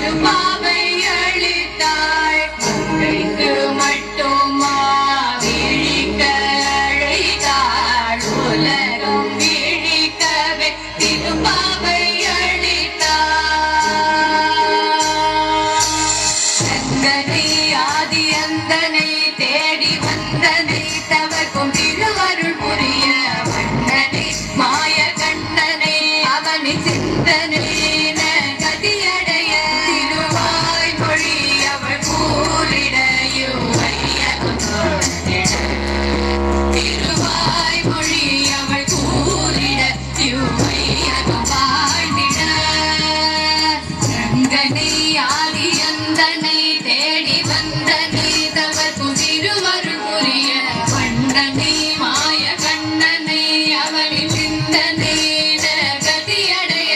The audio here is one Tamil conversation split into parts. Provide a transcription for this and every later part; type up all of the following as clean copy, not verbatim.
திருமாவை அளித்தாள் மங்கைக்கு மட்டுமா விழிக்க அழைத்தாள் உலகம் விழிக்கவே திருமாவை அந்தனை ஆதி அந்தனை தேடி வந்தனை தவர்க்கும் திருவருள் புரிய மன்னனை மாய கண்ணனை அவனை சிந்தனை கதியடைய திருவாய் மொழி அவள் கூறிடையும் திருவாய் மொழி அவள் கூறிட வாழ்ந்திட ரங்கனை ஆதி அந்தனை தேடி வந்தனை தவர்க்கும் திருவருள் புரிய வண்டனை மாய கண்ணனை அவனின் சிந்தனை கதியடைய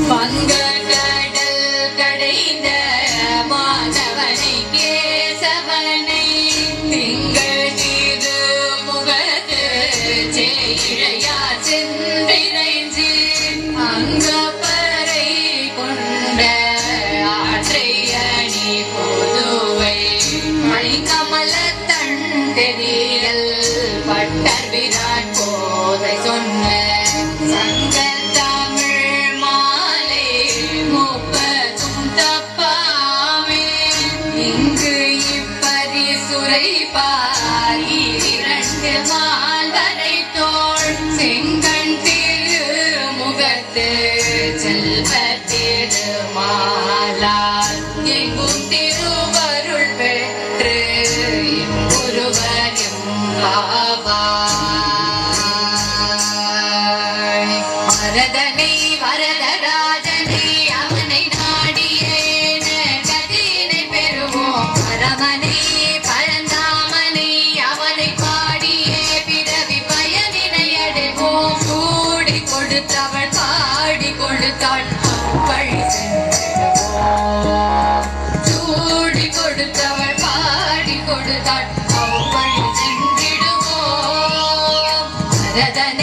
வங்கடல் கடைந்த மாதவனை கேசவனை திங்கள் நீரு முகத்து செய்யா சென்றிரைஞ்சி அங்கப்பறை கொண்ட ஆற்றை அணி பொதுவை மணிக்கமல தன் தெரியல் பட்டர் விராட் போதை சொன்ன இரண்டு மால்வரை தோள் செங்கண் திருமுகத்து செல்வ திருமாலால் எங்கும் திருவருள் பெற்று ஒருவரும் வரதனை வரதராஜனை அவனை நாடியேன கதினை பெறுவோம் பரமனை கொடுத்தவள் பாடி கொடுத்தாள் வழி சென்றிடுவோம் சூடி கொடுத்தவள் பாடி கொடுத்தாள் வழி சென்றிடுவோம் வரதனை